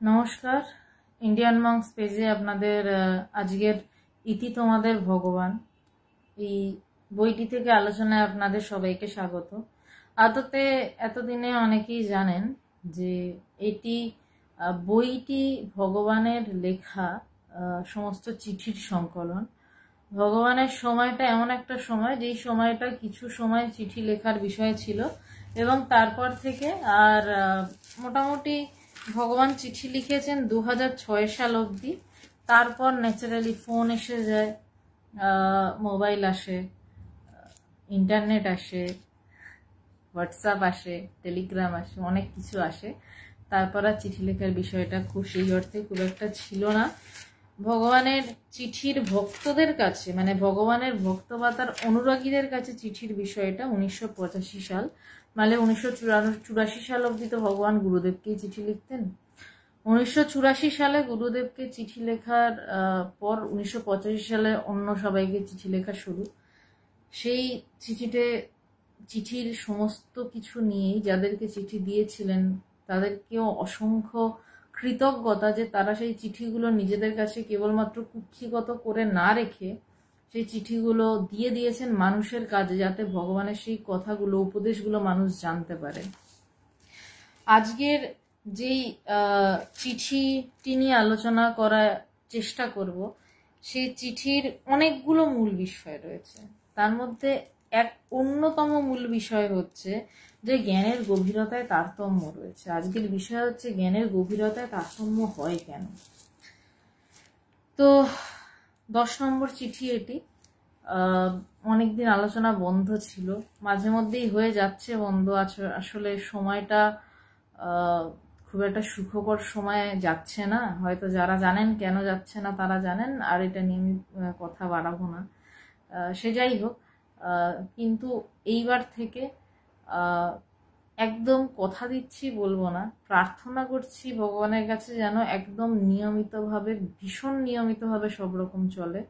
নমস্কার, ইন্ডিয়ান মঙ্কস পেজে আপনাদের আজকের ইতি তোমাদের ভগবান এই বইটি থেকে আলোচনায় আপনাদের সবাইকে স্বাগত। আদতে এতদিনে অনেকেই জানেন যে এটি বইটি ভগবানের লেখা সমস্ত চিঠির সংকলন। ভগবানের সময়টা এমন একটা সময় যেই সময়টা কিছু সময় চিঠি লেখার বিষয় ছিল এবং তারপর থেকে আর মোটামুটি ভগবান চিঠি লিখেছেন 2006 সাল অবধি। তারপর ন্যাচারালি ফোন এসে যায়, মোবাইল আসে, ইন্টারনেট আসে, হোয়াটসঅ্যাপ আসে, টেলিগ্রাম আসে, অনেক কিছু আসে। তারপর আর চিঠি লেখার বিষয়টা সেই অর্থে খুব একটা ছিল না। ভগবানের চিঠির ভক্তদের কাছে, মানে ভগবানের ভক্ত বা তার অনুরাগীদের কাছে চিঠির বিষয়টা 1985 সাল, মানে 1984 সাল অবধি তো ভগবান গুরুদেবকেই চিঠি লিখতেন। 1984 সালে গুরুদেবকে চিঠি লেখার পর 1985 সালে অন্য সবাইকে চিঠি লেখা শুরু। সেই চিঠির সমস্ত কিছু নিয়েই যাদেরকে চিঠি দিয়েছিলেন তাদেরকেও অসংখ্য কৃতজ্ঞতা যে তারা সেই চিঠিগুলো নিজেদের কাছে কেবলমাত্র কুক্ষিগত করে না রেখে সেই চিঠিগুলো দিয়ে দিয়েছেন মানুষের কাজে, যাতে ভগবানের সেই কথাগুলো, উপদেশগুলো মানুষ জানতে পারে। আজকের যেই চিঠিটি নিয়ে আলোচনা করার চেষ্টা করব, সেই চিঠির অনেকগুলো মূল বিষয় রয়েছে। তার মধ্যে এক অন্যতম মূল বিষয় হচ্ছে যে জ্ঞানের গভীরতায় তারতম্য রয়েছে। আজকের বিষয় হচ্ছে জ্ঞানের গভীরতায় তারতম্য হয় কেন। তো 10 নম্বর চিঠি এটি। অনেকদিন আলোচনা বন্ধ ছিল, মাঝে মধ্যেই হয়ে যাচ্ছে বন্ধ। আসলে সময়টা খুব একটা সুখকর সময় যাচ্ছে না। হয়তো যারা জানেন কেন যাচ্ছে না তারা জানেন, আর এটা নিয়ে আমি কথা বাড়াবো না। সে যাই হোক, কিন্তু এইবার থেকে একদম কথা দিচ্ছি, বলবো না, প্রার্থনা করছি ভগবানের কাছে যেন একদম নিয়মিতভাবে, ভীষণ নিয়মিতভাবে সব রকম চলে।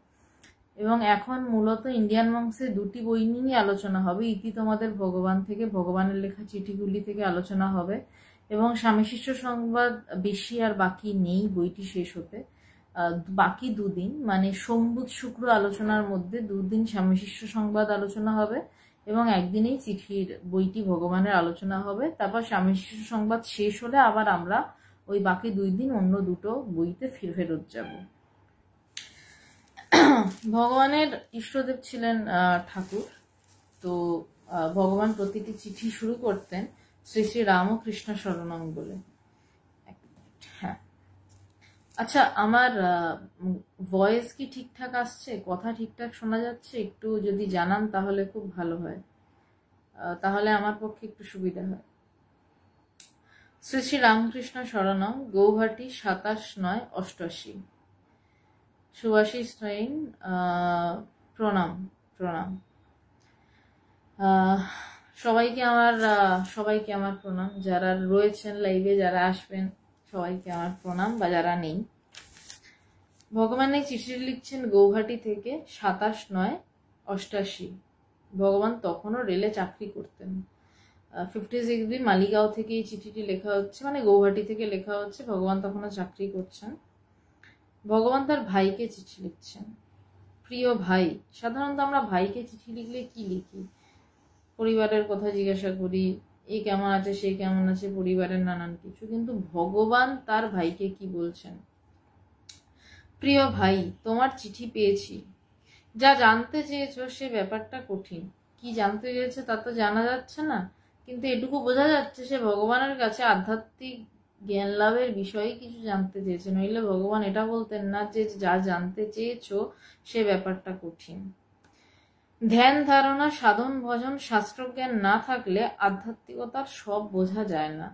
এবং এখন মূলত ইন্ডিয়ান মঙ্কসে দুটি বই নিয়ে আলোচনা হবে। ইতি তোমাদের ভগবান থেকে, ভগবানের লেখা চিঠিগুলি থেকে আলোচনা হবে। এবং স্বামী শিষ্য সংবাদ বেশি আর বাকি নেই বইটি শেষ হতে। বাকি দুদিন, মানে সোম বুধ শুক্র আলোচনার মধ্যে দুদিন স্বামী শিষ্য সংবাদ আলোচনা হবে এবং একদিনেই চিঠির বইটি ভগবানের আলোচনা হবে। তারপর স্বামী শিষ্য সংবাদ শেষ হলে আবার আমরা ওই বাকি 2 দিন অন্য দুটো বইতে ফেরত যাব। ভগবানের ইষ্টদেব ছিলেন ঠাকুর। তো ভগবান প্রতিটি চিঠি শুরু করতেন শ্রী শ্রী রামকৃষ্ণ শরণং বলে। হ্যাঁ, আচ্ছা, আমার ভয়েস কি ঠিকঠাক আসছে? কথা ঠিকঠাক শোনা যাচ্ছে? একটু যদি জানান তাহলে খুব ভালো হয়, তাহলে আমার পক্ষে একটু সুবিধা হয়। শ্রী শ্রী রামকৃষ্ণ শরণং, গৌহাটি 27/9/88। সুভাষিস নয়ন, প্রণাম প্রণাম। সবাইকে আমার প্রণাম। যারা রয়েছেন লাইভে, যারা আসবেন, সবাইকে আমার প্রণাম, বা যারা নেই। ভগবান এই চিঠি লিখছেন গৌহাটি থেকে 27/9/88। ভগবান তখনও রেলে চাকরি করতেন। 56B মালিগাঁও থেকে এই চিঠিটি লেখা হচ্ছে, মানে গৌহাটি থেকে লেখা হচ্ছে। ভগবান তখনও চাকরি করছেন। ভগবান তার ভাইকে চিঠি লিখছেন। প্রিয় ভাই। সাধারণত আমরা ভাইকে চিঠি লিখলে কি লিখি? পরিবারের কথা জিজ্ঞাসা করি, এ কেমন আছে, সে কেমন আছে, পরিবারের নানান কিছু। কিন্তু ভগবান তার ভাইকে কি বলছেন? প্রিয় ভাই, তোমার চিঠি পেয়েছি। যা জানতে চেয়েছো সে ব্যাপারটা কঠিন। কি জানতে চেয়েছে তা তো জানা যাচ্ছে না, কিন্তু এটুকু বোঝা যাচ্ছে সে ভগবানের কাছে আধ্যাত্মিক জ্ঞান লাভের বিষয়ে কিছু জানতে চেয়েছে। নইলে ভগবান এটা বলতেন না যে যা জানতে চেয়েছো সে ব্যাপারটা কঠিন। ধ্যান ধারণা, সাধন ভজন, শাস্ত্রজ্ঞান না থাকলে আধ্যাত্মিকতার সব বোঝা যায় না।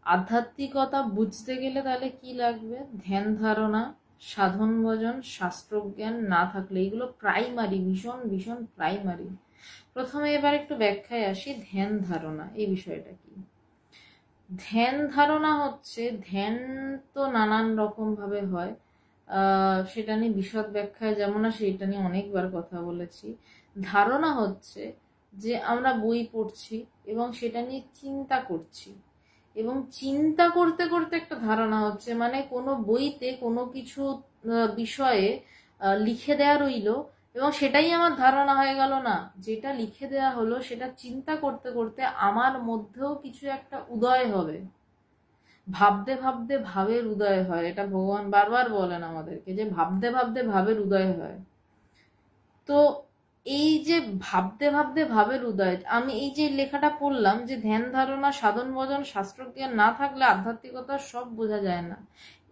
আধ্যাত্মিকতা বুঝতে গেলে তাহলে কি লাগবে? ধ্যান ধারণা, সাধন ভজন, শাস্ত্রজ্ঞান না থাকলে। এগুলো প্রাইমারি, ভীষণ ভীষণ প্রাইমারি। প্রথমে এবার একটু ব্যাখ্যায় আসি। ধ্যান ধারণা এই বিষয়টা কি? ধ্যান ধারণা হচ্ছে, ধ্যান তো নানান রকম ভাবে হয়, সেটা নিয়ে বিশদ ব্যাখ্যায় যেমন না, সেটা নিয়ে অনেকবার কথা বলেছি। ধারণা হচ্ছে যে আমরা বই পড়ছি এবং সেটা নিয়ে চিন্তা করছি, এবং চিন্তা করতে করতে একটা ধারণা হচ্ছে, মানে কোনো বইতে কোনো কিছু বিষয়ে লিখে দেয়া রইলো এবং সেটাই আমার ধারণা হয়ে গেল না, যেটা লিখে দেয়া হলো সেটা চিন্তা করতে করতে আমার মধ্যেও কিছু একটা উদয় হবে। ভাবতে ভাবতে ভাবের উদয় হয়, এটা ভগবান বারবার বলেন আমাদেরকে যে ভাবতে ভাবতে ভাবের উদয় হয়। তো এই যে ভাবতে ভাবতে ভাবের উদয়, আমি এই যে লেখাটা পড়লাম যে ধ্যান ধারণা সাধন ভজন শাস্ত্রজ্ঞান না থাকলে আধ্যাত্মিকতা সব বোঝা যায় না,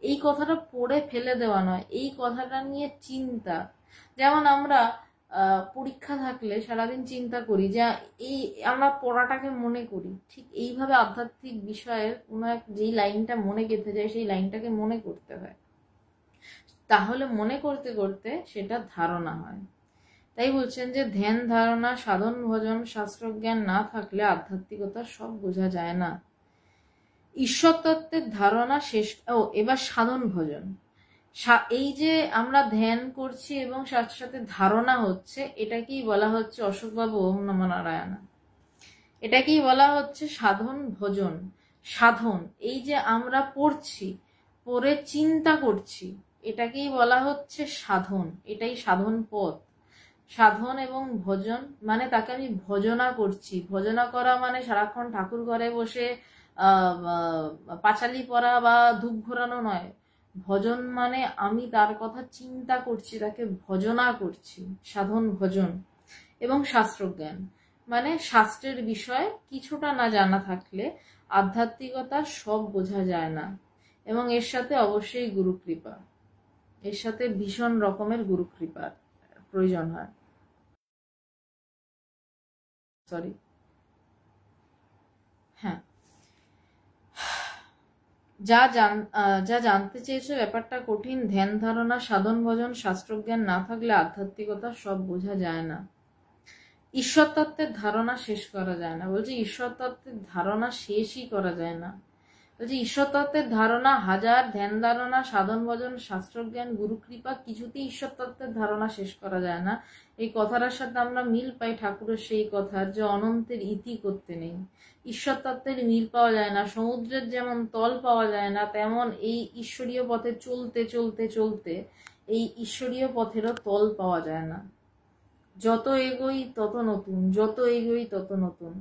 এই কথাটা পড়ে ফেলে দেওয়া নয়, এই কথাটা নিয়ে চিন্তা। যেমন আমরা পরীক্ষা থাকলে সারাদিন চিন্তা করি যে এই আমরা পড়াটাকে মনে করি, ঠিক এইভাবে আধ্যাত্মিক বিষয়ের কোনো এক যেই লাইনটা মনে গেঁথে যায় সেই লাইনটাকে মনে করতে হয়, তাহলে মনে করতে করতে সেটা ধারণা হয়। তাই বলছেন যে ধ্যান ধারণা সাধন ভজন শাস্ত্রজ্ঞান না থাকলে আধ্যাত্মিকতা সব বোঝা যায় না। ঈশ্বর তত্ত্বের ধারণা শেষ। এবার সাধন ভজন, এই যে আমরা ধ্যান করছি এবং সাথে সাথে ধারণা হচ্ছে, এটাকেই বলা হচ্ছে অশোকবাবু ওম নমঃ নারায়ণা, এটাকেই বলা হচ্ছে সাধন ভজন। সাধন, এই যে আমরা পড়ছি, পড়ে চিন্তা করছি, এটাকেই বলা হচ্ছে সাধন, এটাই সাধন পথ। সাধন এবং ভজন মানে তাকে আমি ভজনা করছি। ভজনা করা মানে সারাক্ষণ ঠাকুর ঘরে বসে পাঁচালি পড়া বা ধূপ ঘোরানো নয়। ভজন মানে আমি তার কথা চিন্তা করছি, তাকে ভজনা করছি, সাধন ভজন। এবং শাস্ত্রজ্ঞান মানে শাস্ত্রের বিষয় কিছুটা না জানা থাকলে আধ্যাত্মিকতা সব বোঝা যায় না। এবং এর সাথে অবশ্যই গুরুকৃপা, এর সাথে ভীষণ রকমের গুরুকৃপার প্রয়োজন হয়। সরি, হ্যাঁ, যা জানতে চেয়েছো ব্যাপারটা কঠিন। ধ্যান ধারণা সাধন ভজন শাস্ত্রজ্ঞান না থাকলে আধ্যাত্মিকতা সব বোঝা যায় না। ঈশ্বর তত্ত্বের ধারণা শেষ করা যায় না, বলছে ঈশ্বর তত্ত্বের ধারণা শেষই করা যায় না। বলছে ঈশ্বর তত্ত্বের ধারণা হাজার, ধ্যান ধারণা সাধন ভজন শাস্ত্রজ্ঞান গুরুকৃপা কিছুতেই ঈশ্বর তত্ত্বের ধারণা শেষ করা যায় না। এই কথাটার সাথে আমরা মিল পাই ঠাকুরের সেই কথার যে অনন্তের ইতি করতে নেই। ঈশ্বর তত্ত্বের মিল পাওয়া যায় না। সমুদ্রের যেমন তল পাওয়া যায় না, তেমন এই ঈশ্বরীয় পথে চলতে চলতে চলতে এই ঈশ্বরীয় পথেরও তল পাওয়া যায় না। যত এগোই তত নতুন, যত এগোই তত নতুন।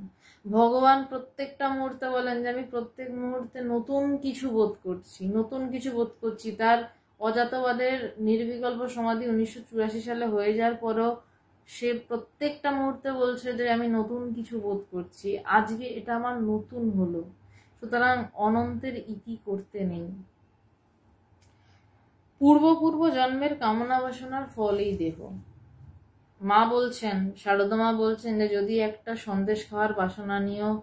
ভগবান প্রত্যেকটা মুহূর্তে বলেন যে আমি প্রত্যেক মুহূর্তে নতুন কিছু বোধ করছি, নতুন কিছু বোধ করছি। তার অজাতবাদের নির্বিকল্প সমাধি 1984 সালে হয়ে যাওয়ার পরও সে প্রত্যেকটা মুহূর্তে বলছে যে আমি নতুন কিছু বোধ করছি, আজকে এটা আমার নতুন হলো। সুতরাং অনন্তের ইতি করতে নেই। পূর্ব জন্মের কামনা বাসনার ফল এই দেহ। মা বলছেন, শারদা মা বলছেন যে যদি একটা সন্দেশ খাওয়ার বাসনা নিয়েও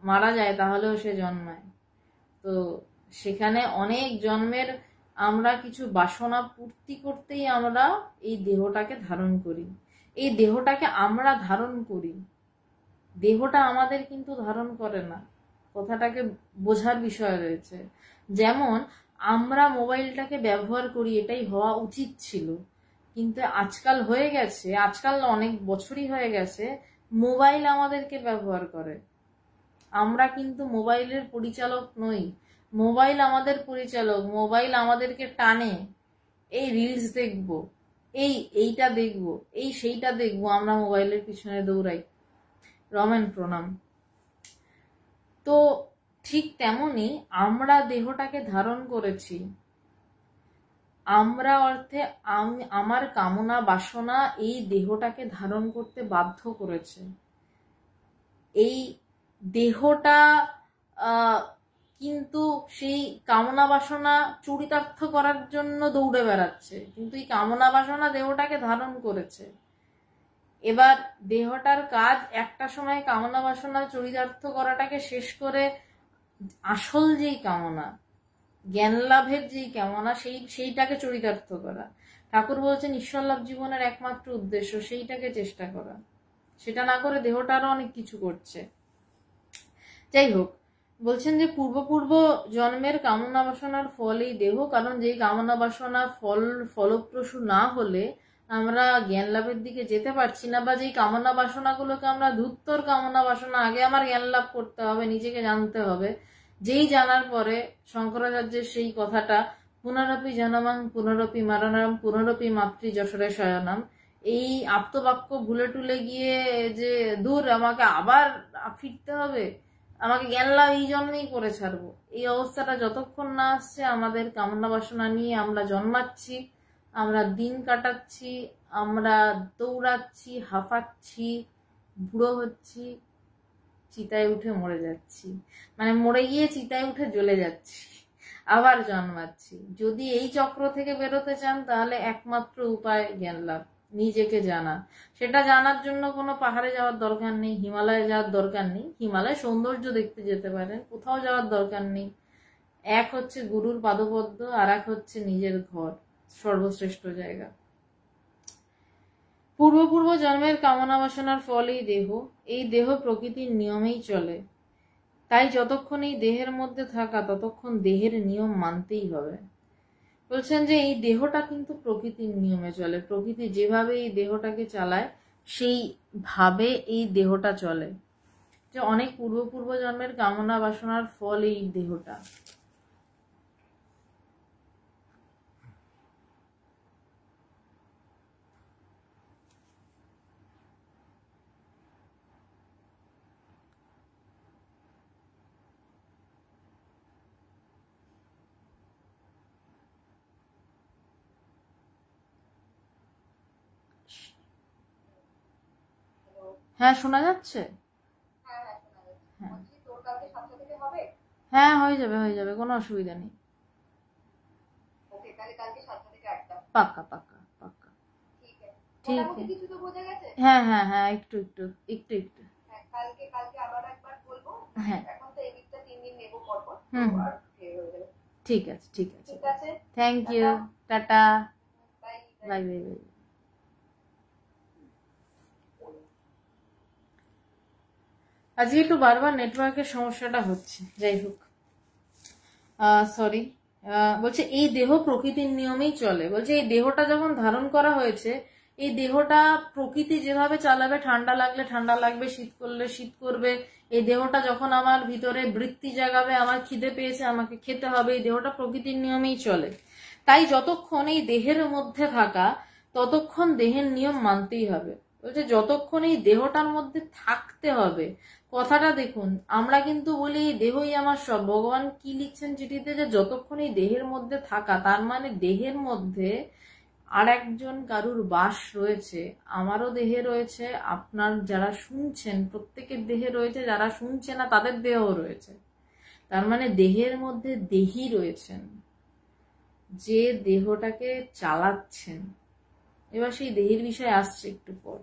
মারা যায় তাহলেও সে জন্মায়। তো সেখানে অনেক জন্মের আমরা কিছু বাসনা পূর্তি করতেই আমরা এই দেহটাকে ধারণ করি। এই দেহটাকে আমরা ধারণ করি, দেহটা আমাদের কিন্তু ধারণ করে না। কথাটাকে বোঝার বিষয় রয়েছে। যেমন আমরা মোবাইলটাকে ব্যবহার করি, এটাই হওয়া উচিত ছিল, কিন্তু আজকাল হয়ে গেছে, আজকাল অনেক বছরই হয়ে গেছে মোবাইল আমাদেরকে ব্যবহার করে। আমরা কিন্তু মোবাইলের পরিচালক নই, মোবাইল আমাদের পরিচালক। মোবাইল আমাদেরকে টানে, এই রিলস দেখবো, এইটা দেখবো, সেইটা দেখবো, আমরা মোবাইলের পিছনে দৌড়াই। রমেন প্রণাম। তো ঠিক তেমনি আমরা দেহটাকে ধারণ করেছি। আমরা অর্থে আমার কামনা বাসনা এই দেহটাকে ধারণ করতে বাধ্য করেছে। এই দেহটা কিন্তু সেই কামনা বাসনা চরিতার্থ করার জন্য দৌড়ে বেড়াচ্ছে, কিন্তু এই কামনা বাসনা দেহটাকে ধারণ করেছে। এবার দেহটার কাজ একটা সময় কামনা বাসনা চরিতার্থ করাটাকে শেষ করে আসল যেই কামনা, জ্ঞান লাভের যেই কামনা, সেইটাকে চরিতার্থ করা। ঠাকুর বলছেন ঈশ্বর লাভ জীবনের একমাত্র উদ্দেশ্য, সেইটাকে চেষ্টা করা। সেটা না করে দেহটা আরো অনেক কিছু করছে। যাই হোক, বলছেন যে পূর্ব জন্মের কামনা বাসনার ফল এই দেহ, কারণ যেই কামনা বাসনা ফলপ্রসূ না হলে আমরা জ্ঞান লাভের দিকে যেতে পারছি না, বা যেই কামনা বাসনাগুলোকে আমরা ধূর্তর কামনা বাসনা, আগে আমার জ্ঞান লাভ করতে হবে, নিজেকে জানতে হবে। যেই জানার পরে শঙ্করাচার্যের সেই কথাটা, পুনরপি জনমাং পুনরপি মারণাম পুনরপি মাতৃ যশোরে শয়নাম, এই আপ্তবাক্য ভুলে টুলে গিয়ে যে দূর আমাকে আবার ফিরতে হবে, আমাকে জ্ঞান লাভ এই জন্মেই করে ছাড়বো, এই অবস্থাটা যতক্ষণ না আসছে, আমাদের কামনা বাসনা নিয়ে আমরা জন্মাচ্ছি, আমরা দিন কাটাচ্ছি, আমরা দৌড়াচ্ছি, হাঁফাচ্ছি, বুড়ো হচ্ছি, চিতায় উঠে মরে যাচ্ছি, মানে মরে গিয়ে চিতায় উঠে জ্বলে যাচ্ছি, আবার জন্মাচ্ছি। যদি এই চক্র থেকে বেরোতে চান, তাহলে একমাত্র উপায় জ্ঞান লাভ, নিজেকে জানা। সেটা জানার জন্য কোনো পাহাড়ে যাওয়ার দরকার নেই, হিমালয়ে যাওয়ার দরকার নেই, হিমালয় সৌন্দর্য দেখতে যেতে পারেন, কোথাও যাওয়ার দরকার নেই। এক হচ্ছে গুরুর পাদপদ্ম, আর এক হচ্ছে নিজের ঘর, সর্বশ্রেষ্ঠ জায়গা। পূর্ব জন্মের কামনা বাসনার ফল এই দেহ প্রকৃতির নিয়মেই চলে। তাই যতক্ষণ এই দেহের মধ্যে থাকা, ততক্ষণ দেহের নিয়ম মানতেই হবে। বলছেন যে এই দেহটা কিন্তু প্রকৃতির নিয়মে চলে, প্রকৃতি যেভাবে এই দেহটাকে চালায় সেই ভাবে এই দেহটা চলে। যে অনেক পূর্ব জন্মের কামনা বাসনার ফল এই দেহটা। হ্যাঁ, শোনা যাচ্ছে? হ্যাঁ, হয়ে যাবে, কোনো অসুবিধা নেই। পাক্কা পাক্কা পাক্কা, ঠিক আছে। হ্যাঁ হ্যাঁ হ্যাঁ, একটু একটু একটু একটু, হ্যাঁ, ঠিক আছে ঠিক আছে, thank you, tata, bye bye bye. আজকে একটু বারবার নেটওয়ার্কের সমস্যাটা হচ্ছে, যাই হোক, সরি। বলছে এই দেহ প্রকৃতির নিয়মেই চলে। বলছে এই দেহটা যখন ধারণ করা হয়েছে, এই দেহটা প্রকৃতি যেভাবে চালাবে, ঠান্ডা লাগলে ঠান্ডা লাগবে, শীত করলে শীত করবে। এই দেহটা যখন আমার ভিতরে বৃত্তি জাগাবে, আমার খিদে পেয়েছে, আমাকে খেতে হবে, এই দেহটা প্রকৃতির নিয়মেই চলে। তাই যতক্ষণ এই দেহের মধ্যে থাকা, ততক্ষণ দেহের নিয়ম মানতেই হবে। বলছে যতক্ষণ এই দেহটার মধ্যে থাকতে হবে। কথাটা দেখুন, আমরা কিন্তু বলি এই দেহই আমার সব। ভগবান কি লিখছেন চিঠিতে, যে যতক্ষণ এই দেহের মধ্যে থাকা, তার মানে দেহের মধ্যে আর একজন কারুর বাস রয়েছে। আমারও দেহে রয়েছে, আপনার যারা শুনছেন প্রত্যেকের দেহে রয়েছে, যারা শুনছে না তাদের দেহ রয়েছে। তার মানে দেহের মধ্যে দেহি রয়েছেন, যে দেহটাকে চালাচ্ছেন। এবার সেই দেহের বিষয় আসছে একটু পর।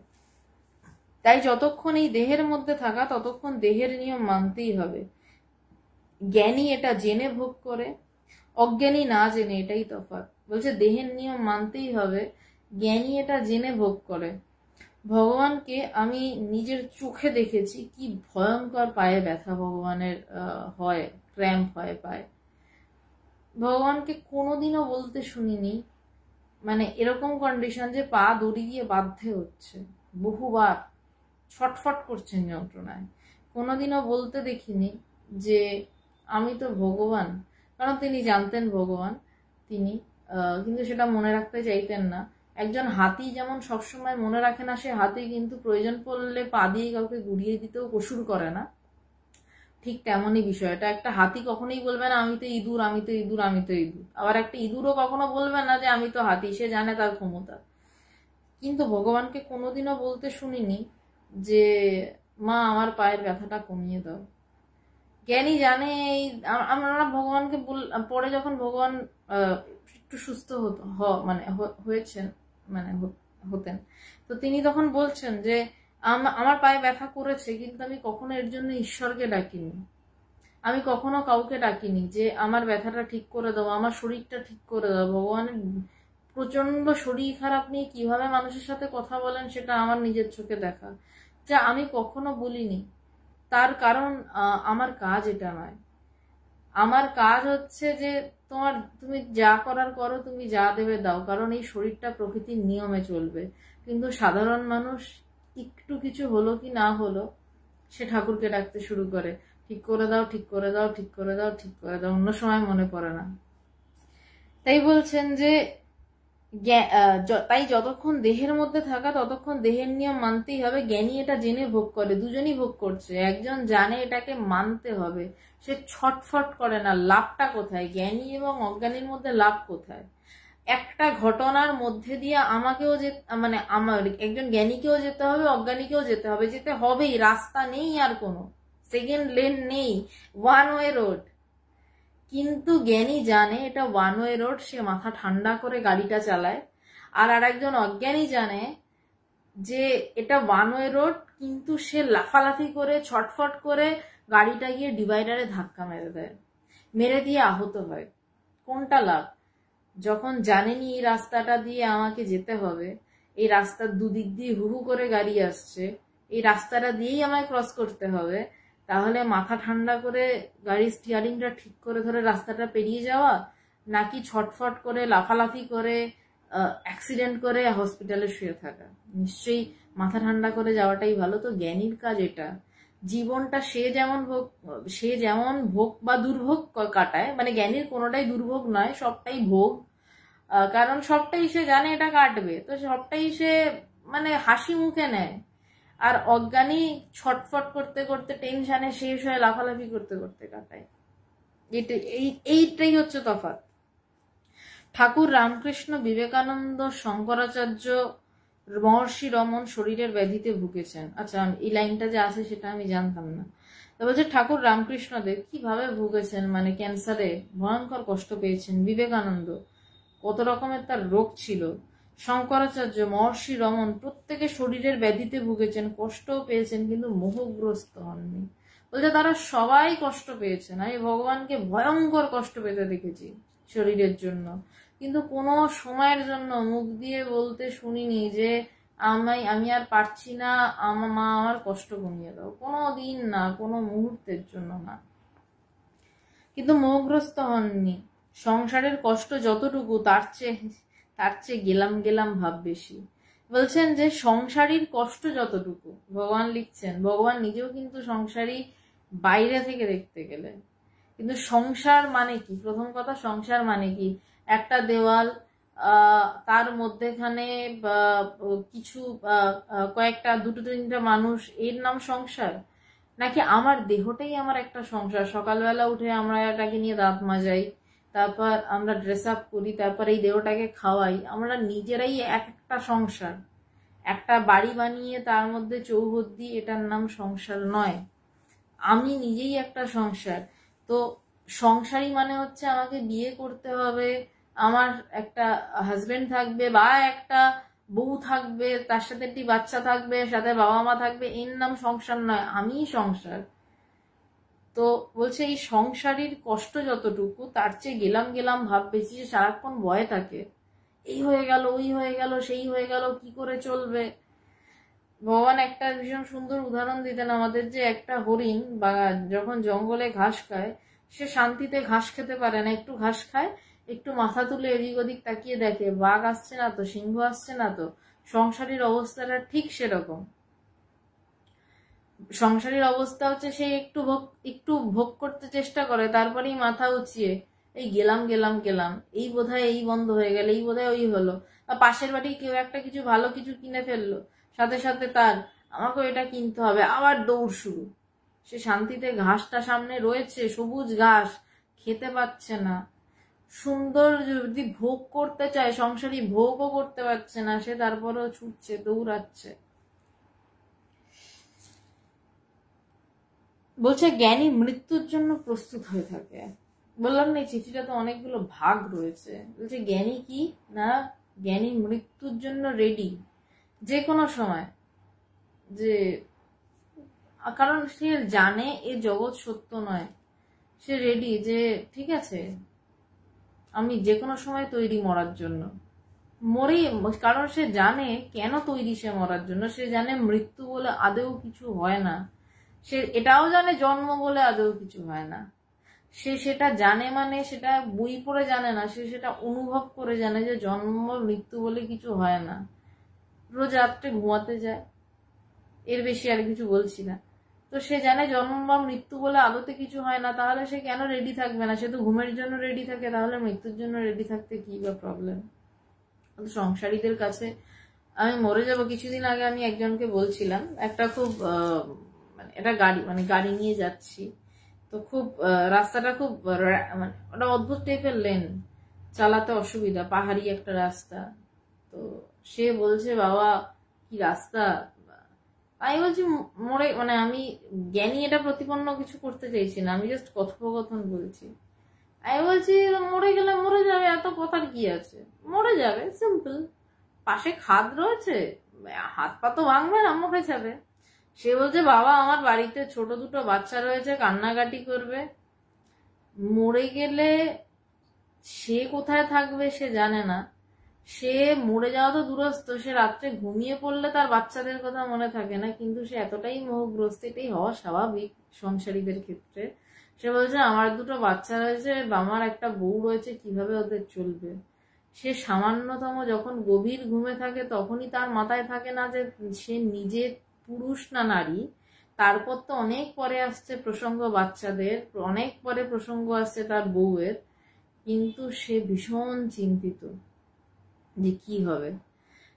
তাই যতক্ষণ এই দেহের মধ্যে থাকা, ততক্ষণ দেহের নিয়ম মানতেই হবে। জ্ঞানী এটা জেনে ভোগ করে, অজ্ঞানী না জেনে, এটাই তফাৎ। বলছে দেহের নিয়ম মানতেই হবে, জ্ঞানী এটা জেনে ভোগ করে। ভগবানকে আমি নিজের চোখে দেখেছি, কি ভয়ঙ্কর পায়ে ব্যথা ভগবানের হয়, ক্র্যাম্প হয় পায়ে। ভগবানকে কোনোদিনও বলতে শুনিনি মানে এরকম কন্ডিশন যে পা দড়ি দিয়ে বাধ্যে হচ্ছে, বহুবার ছটফট করছেন যন্ত্রণায়। কোনোদিনও বলতে দেখিনি যে আমি তো ভগবান, কারণ তিনি জানতেন ভগবান তিনি, কিন্তু সেটা মনে রাখতে চাইতেন না। একজন হাতি যেমন সবসময় মনে রাখে না সে হাতি, কিন্তু প্রয়োজন পড়লে পা দিয়ে কাউকে গুড়িয়ে দিতেও কসুর করে না, ঠিক তেমনই বিষয়টা। একটা হাতি কখনোই বলবে না আমি তো ইঁদুর, আমি তো ইঁদুর, আমি তো ইঁদুর। আবার একটা ইঁদুরও কখনো বলবে না যে আমি তো হাতি, সে জানে তার ক্ষমতা। কিন্তু ভগবানকে কোনোদিনও বলতে শুনিনি যে মা আমার পায়ের ব্যথাটা কমিয়ে দাও। জ্ঞানী জানে এই, আমরা ভগবানকে পরে যখন ভগবান একটু সুস্থ মানে হয়েছেন, মানে হতেন, তো তিনি তখন বলছেন যে আমার পায়ে ব্যথা করেছে, কিন্তু আমি কখনো এর জন্য ঈশ্বরকে ডাকিনি, আমি কখনো কাউকে ডাকিনি যে আমার ব্যথাটা ঠিক করে দাও, আমার শরীরটা ঠিক করে দাও। ভগবানের প্রচন্ড শরীর খারাপ নিয়ে কিভাবে মানুষের সাথে কথা বলেন সেটা আমার নিজের চোখে দেখা, যা আমি কখনো বলিনি। তার কারণ আমার কাজ এটা নয়। আমার কাজ হচ্ছে যে তুমি যা করার করো, তুমি যা দেবে দাও, কারণ এই শরীরটা প্রকৃতির নিয়মে চলবে। কিন্তু সাধারণ মানুষ একটু কিছু হলো কি না হলো সে ঠাকুরকে ডাকতে শুরু করে, ঠিক করে দাও, ঠিক করে দাও, ঠিক করে দাও, ঠিক করে দাও, অন্য সময় মনে পড়ে না। তাই বলছেন যে তাই যতক্ষণ দেহের মধ্যে থাকা ততক্ষণ দেহের নিয়ম মানতেই হবে। জ্ঞানী এটা জেনে ভোগ করে, দুজনই ভোগ করছে। একজন জানে এটাকে মানতে হবে, সে ছটফট করে না। লাভটা কোথায়? জ্ঞানী এবং অজ্ঞানীর মধ্যে লাভ কোথায়? একটা ঘটনার মধ্যে দিয়ে আমাকেও মানে আমার একজন জ্ঞানীকেও যেতে হবে, অজ্ঞানীকেও যেতে হবে, যেতে হবেই। রাস্তা নেই, আর কোনো সেকেন্ড লেন নেই, ওয়ান ওয়ে রোড। কিন্তু জ্ঞানী জানে এটা ওয়ান ওয়ে রোড, সে মাথা ঠান্ডা করে গাড়িটা চালায়। আর আরেকজন অজ্ঞানী জানে যে এটা ওয়ান ওয়ে রোড, কিন্তু সে লাফালাফি করে ছটফট করে গাড়িটা গিয়ে ডিভাইডারে ধাক্কা মেরে দেয়, মেরে দিয়ে আহত হয়। কোনটা লাভ? যখন জানেনি এই রাস্তাটা দিয়ে আমাকে যেতে হবে, এই রাস্তার দুদিক দিয়ে হু হু করে গাড়ি আসছে, এই রাস্তাটা দিয়েই আমায় ক্রস করতে হবে, তাহলে মাথা ঠান্ডা করে গাড়ির স্টিয়ারিংটা ঠিক করে ধরে রাস্তাটা পেরিয়ে যাওয়া, নাকি ছটফট করে লাফালাফি করে অ্যাক্সিডেন্ট করে হসপিটালে শুয়ে থাকা? নিশ্চয়ই মাথা ঠান্ডা করে যাওয়াটাই ভালো। তো জ্ঞানীর কাজ এটা। জীবনটা সে যেমন ভোগ বা দুর্ভোগ কাটায়, মানে জ্ঞানীর কোনোটাই দুর্ভোগ নয়, সবটাই ভোগ। কারণ সবটাই সে জানে এটা কাটবে, তো সবটাই সে মানে হাসি মুখে নেয়। আর অজ্ঞানী ছটফট করতে করতে টেনশনে শেষ হয়ে লাফালাফি করতে করতে কাটায়। এইটাই হচ্ছে তফাৎ। ঠাকুর রামকৃষ্ণ, বিবেকানন্দ, শঙ্করাচার্য, মহর্ষি রমন শরীরের ব্যাধিতে ভুগেছেন। আচ্ছা, এই লাইনটা যে আছে সেটা আমি জানতাম না। তবে যে ঠাকুর রামকৃষ্ণদেব কিভাবে ভুগেছেন, মানে ক্যান্সারে ভয়ঙ্কর কষ্ট পেয়েছেন। বিবেকানন্দ কত রকমের তার রোগ ছিল। শঙ্করাচার্য, মহর্ষি রমন প্রত্যেকে শরীরের ব্যাধিতে ভুগেছেন, কষ্টও পেয়েছেন, কিন্তু মোহগ্রস্ত হননি। বলছে তারা সবাই কষ্ট পেয়েছেন। আমি ভগবানকে ভয়ঙ্কর কষ্ট পেতে দেখেছি শরীরের জন্য, কিন্তু কোনো সময়ের জন্য মুখ দিয়ে বলতে শুনিনি যে আমি আর পারছি না, মা আমার কষ্ট কমিয়ে দাও। কোনো দিন না, কোনো মুহূর্তের জন্য না। কিন্তু মোহগ্রস্ত হননি। সংসারের কষ্ট যতটুকু তার চেয়ে গেলাম গেলাম ভাব বেশি। বলছেন যে সংসারীর কষ্ট যতটুকু, ভগবান লিখছেন, ভগবান নিজেও কিন্তু সংসারী বাইরে থেকে দেখতে গেলে। কিন্তু সংসার মানে কি? প্রথম কথা, সংসার মানে কি? একটা দেওয়াল, তার মধ্যেখানে কিছু কয়েকটা দুটো তিনটা মানুষ, এর নাম সংসার? নাকি আমার দেহটাই আমার একটা সংসার? সকালবেলা উঠে আমরা এটাকে নিয়ে দাঁত মাজাই, তারপর আমরা ড্রেস আপ করি, তারপর এই দেহটাকে খাওয়াই, আমরা নিজেরাই একটা সংসার। একটা বাড়ি বানিয়ে তার মধ্যে চৌহদ দিই, এটার নাম সংসার নয়। আমি নিজেই একটা সংসার। তো সংসারী মানে হচ্ছে আমাকে বিয়ে করতে হবে, আমার একটা হাজবেন্ড থাকবে বা একটা বউ থাকবে, তার সাথে একটি বাচ্চা থাকবে, সাথে বাবা মা থাকবে, এর নাম সংসার নয়। আমিই সংসার। তো বলছে এই সংসারীর কষ্ট যতটুকু তার চেয়ে গেলাম গেলাম ভাব বেশি। যে সারাক্ষণ ভয়ে থাকে, এই হয়ে গেল, ওই হয়ে গেল, সেই হয়ে গেল, কি করে চলবে। ভগবান একটা ভীষণ সুন্দর উদাহরণ দিতেন আমাদের, যে একটা হরিণ বা যখন জঙ্গলে ঘাস খায়, সে শান্তিতে ঘাস খেতে পারে না। একটু ঘাস খায়, একটু মাথা তুলে এদিক ওদিক তাকিয়ে দেখে বাঘ আসছে না তো, সিংহ আসছে না তো। সংসারীর অবস্থাটা ঠিক সেরকম। সংসারীর অবস্থা হচ্ছে সে একটু ভোগ করতে চেষ্টা করে, তারপরেই মাথা উঁচিয়ে এই গেলাম গেলাম গেলাম, এই বোধহয় এই বন্ধ হয়ে গেল, এই বোধহয় ওই হলো। বা পাশের বাড়ি কেউ একটা কিছু ভালো কিছু কিনে ফেললো, সাথে সাথে তার আমাকেও এটা কিনতে হবে, আবার দৌড় শুরু। সে শান্তিতে ঘাসটা সামনে রয়েছে, সবুজ ঘাস, খেতে পাচ্ছে না। সুন্দর যদি ভোগ করতে চায়, সংসারী ভোগও করতে পারছে না, সে তারপরেও ছুটছে, দৌড়াচ্ছে। বলছে জ্ঞানী মৃত্যুর জন্য প্রস্তুত হয়ে থাকে। বললাম না এই চিঠিটা তো অনেকগুলো ভাগ রয়েছে। বলছে জ্ঞানী কি না, জ্ঞানী মৃত্যুর জন্য রেডি যে কোনো সময়। যে কারণ সে জানে এ জগৎ সত্য নয়, সে রেডি যে ঠিক আছে আমি যে কোনো সময় তৈরি মরার জন্য। মরে, কারণ সে জানে কেন তৈরি সে মরার জন্য। সে জানে মৃত্যু বলে আদৌ কিছু হয় না। সে এটাও জানে জন্ম বলে আদৌ কিছু হয় না। সে সেটা জানে, মানে সেটা বই পড়ে জানে না, সে সেটা অনুভব করে জানে যে জন্ম মৃত্যু বলে কিছু হয় না। রোজ রাত্রে ঘুমাতে যায়, এর বেশি আর কিছু বলছি না। তো সে জানে জন্ম বা মৃত্যু বলে আদতে কিছু হয় না, তাহলে সে কেন রেডি থাকবে না? সে তো ঘুমের জন্য রেডি থাকে, তাহলে মৃত্যুর জন্য রেডি থাকতে কি বা প্রবলেম? সংসারীদের কাছে আমি মরে যাব। কিছুদিন আগে আমি একজনকে বলছিলাম, একটা খুব মানে এটা গাড়ি নিয়ে যাচ্ছি, তো খুব রাস্তাটা খুব মানে ওটা অদ্ভুত টাইপের লেন, চালাতে অসুবিধা, পাহাড়ি একটা রাস্তা। তো সে বলছে বাবা কি রাস্তা। আমি বলছি মরে, মানে আমি জ্ঞানী এটা প্রতিপন্ন কিছু করতে চাইছি না, আমি জাস্ট কথোপকথন বলছি। আমি বলছি মরে গেলে মরে যাবে, এত কথার কি আছে? মরে যাবে, সিম্পল। পাশে খাদ রয়েছে, হাত পা তো ভাঙবে না, মরে যাবে। সে বলছে বাবা আমার বাড়িতে ছোট দুটো বাচ্চা রয়েছে, কান্নাকাটি করবে। মরে গেলে সে কোথায় থাকবে সে জানে না। সে মরে যাওয়া তো দূরস্থ, সে রাত্রে ঘুমিয়ে পড়লে তার বাচ্চাদের কথা মনে থাকে না, কিন্তু সে এতটাই মোহগ্রস্ত, এটাই হওয়া স্বাভাবিক সংসারীদের ক্ষেত্রে। সে বলছে আমার দুটো বাচ্চা রয়েছে, আমার একটা বউ রয়েছে, কিভাবে ওদের চলবে। সে সামান্যতম যখন গভীর ঘুমে থাকে তখনই তার মাথায় থাকে না যে সে নিজে পুরুষ না নারী। তারপর তো অনেক পরে আসছে প্রসঙ্গ বাচ্চাদের, অনেক পরে প্রসঙ্গ আসছে তার বউয়ের, কিন্তু সে ভীষণ চিন্তিত যে কি হবে।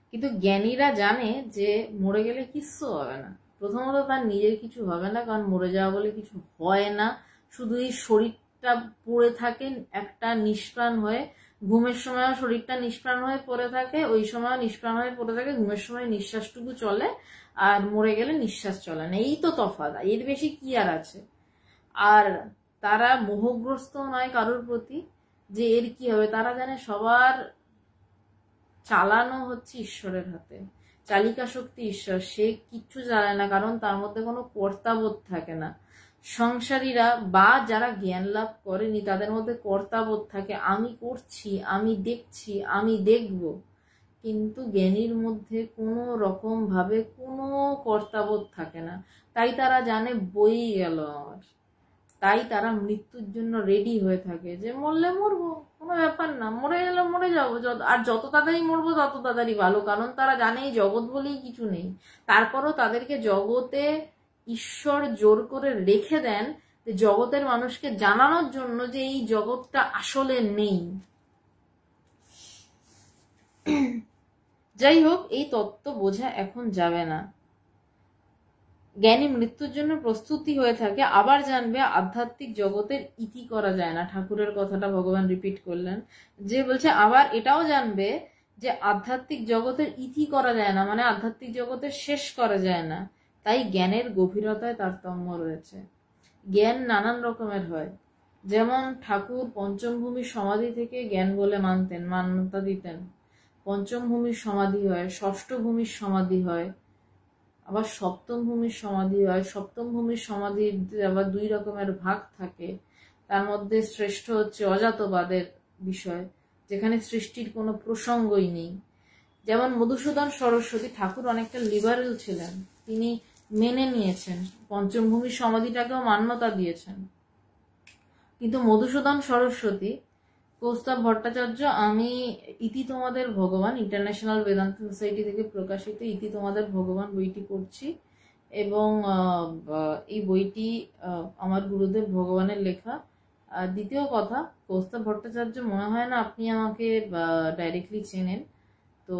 কিন্তু জ্ঞানীরা জানে যে মরে গেলে কিচ্ছু হবে না। প্রথমত তার নিজের কিছু হবে না, কারণ মরে যাওয়া বলে কিছু হয় না। শুধু এই শরীরটা পড়ে থাকে একটা নিষ্প্রাণ হয়ে, ঘুমের সময়ও শরীরটা নিষ্প্রাণ হয়ে পড়ে থাকে, ওই সময় নিষ্প্রাণ হয়ে পড়ে থাকে, ঘুমের সময় নিঃশ্বাসটুকু চলে, আর মরে গেলে নিঃশ্বাস চলে না। এই তো তফাৎ, এর বেশি কি আর আছে? আর তারা মোহগ্রস্ত নয় কারোর প্রতি যে এর কি হবে, তারা জানে সবার চালানো হচ্ছে ঈশ্বরের হাতে, চালিকা শক্তি ঈশ্বর, সে কিচ্ছু চালায় না, কারণ তার মধ্যে কোনো কর্তাবোধ থাকে না। সংসারীরা বা যারা জ্ঞান লাভ করেনি তাদের মধ্যে কর্তাবোধ থাকে, আমি করছি, আমি দেখছি, আমি দেখব। কিন্তু জ্ঞানীর মধ্যে কোনো রকম ভাবে কোনো কর্তাবোধ থাকে না। তাই তারা জানে বই গেল আমার, তাই তারা মৃত্যুর জন্য রেডি হয়ে থাকে যে মরলে মরবো, কোনো ব্যাপার না, মরে গেলে মরে যাবো, আর যত তাড়াতাড়ি মরবো তত তাড়াতাড়ি ভালো। কারণ তারা জানে এই জগৎ বলেই কিছু নেই। তারপরও তাদেরকে জগতে ঈশ্বর জোর করে রেখে দেন যে জগতের মানুষকে জানানোর জন্য যে এই জগৎটা আসলে নেই। যাই হোক, এই তত্ত্ব বোঝা এখন যাবে না। জ্ঞানী মৃত্যুর জন্য প্রস্তুতি হয়ে থাকে, আবার জানবে আধ্যাত্মিক জগতের ইতি করা যায় না। ঠাকুরের কথাটা ভগবান রিপিট করলেন, যে বলছে আবার এটাও জানবে যে আধ্যাত্মিক জগতের ইতি করা যায় না, মানে আধ্যাত্মিক জগতের শেষ করা যায় না। তাই জ্ঞানের গভীরতায় তারতম্য রয়েছে। জ্ঞান নানান রকমের হয়, যেমন ঠাকুর পঞ্চম ভূমির সমাধি থেকে জ্ঞান বলে মানতেন, মান্যতা দিতেন। পঞ্চম ভূমির সমাধি হয়, ষষ্ঠ ভূমির সমাধি হয়, আবার সপ্তম ভূমির সমাধি হয়। সপ্তম ভূমির সমাধির আবার দুই রকমের ভাগ থাকে। তার মধ্যে শ্রেষ্ঠ হচ্ছে অজাতবাদের বিষয়, যেখানে সৃষ্টির কোনো প্রসঙ্গই নেই। যেমন মধুসূদন সরস্বতী ঠাকুর অনেকটা লিবারেল ছিলেন, তিনি মেনে নিয়েছেন, পঞ্চম ভূমির সমাধিটাকেও মান্যতা দিয়েছেন। কিন্তু মধুসূদন সরস্বতী, কৌস্তব ভট্টাচার্য, আমি ইতি তোমাদের ভগবান, ইন্টারন্যাশনাল বেদান্ত সোসাইটি থেকে প্রকাশিত ইতি তোমাদের ভগবান বইটি পড়ছি, এবং এই বইটি আমার গুরুদেব ভগবানের লেখা। আর দ্বিতীয় কথা, কৌস্তব ভট্টাচার্য মনে হয় না আপনি আমাকে ডাইরেক্টলি চেনেন, তো